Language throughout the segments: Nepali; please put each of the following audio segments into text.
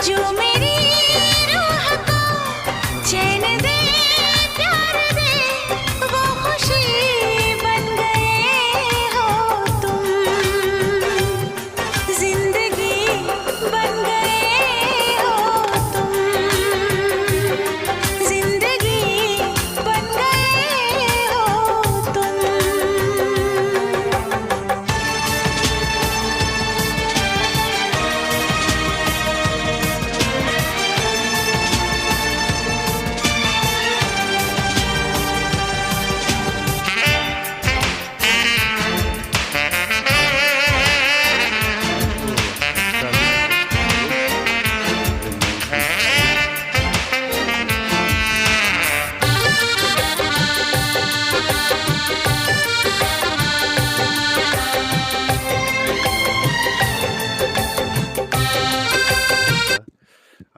जो मेरी रूह को चैन दे प्यार दे वो खुशी बन गए हो तुम जिंदगी बन गए हो तुम जिंदगी बन गए हो तुम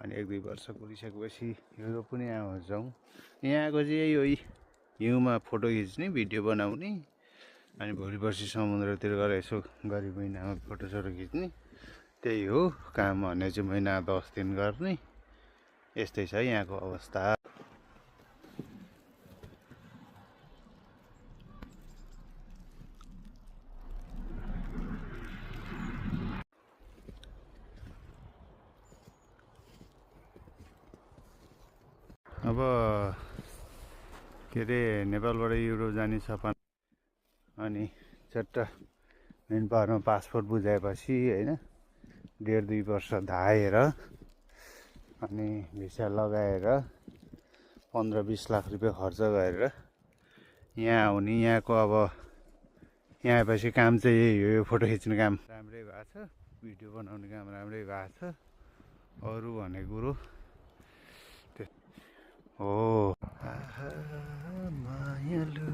अनि 1-2 वर्ष पुगिसकेपछि हिउँदो पनि जाउँ। यहाँको चाहिँ यही हो, हिउँमा फोटो खिच्ने भिडियो बनाउने अनि भोलि पर्सि समुद्रतिर गएर यसो गरी महिनामा फोटोसोटो खिच्ने त्यही हो काम भने चाहिँ महिना 10 दिन गर्ने। यस्तै छ यहाँको अवस्था। अब के अरे नेपालबाट युरोप जाने सपना अनि चट्ट मेन पावरमा पासपोर्ट बुझाएपछि होइन 1.5-2 वर्ष धाएर अनि भिसा लगाएर 15-20 लाख रुपियाँ खर्च गरेर यहाँ आउने। यहाँको अब यहाँ आएपछि काम चाहिँ यही हो, यो फोटो खिच्ने काम राम्रै भएको छ, भिडियो बनाउने काम राम्रै भएको छ। अरू भन्ने कुरो हो मायालु मायालु।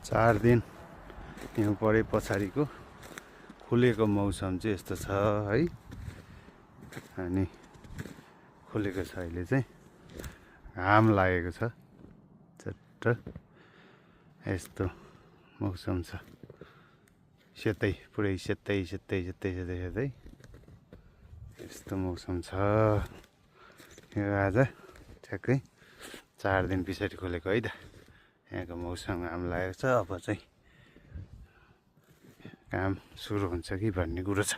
4 दिन हिउँ परे पछाडिको खुलेको मौसम चाहिँ यस्तो छ है। अनि खुलेको छ, अहिले चाहिँ घाम लागेको छ चट्ट यस्तो मौसम छ। सेतै पुरै सेतै सेतै सेतै सेतै सेतै यस्तो मौसम छ। यो आज ठ्याक्कै 4 दिन पछाडि खोलेको है त। यहाँको मौसम घाम लागेको छ। अब चाहिँ काम सुरु हुन्छ कि भन्ने कुरो छ।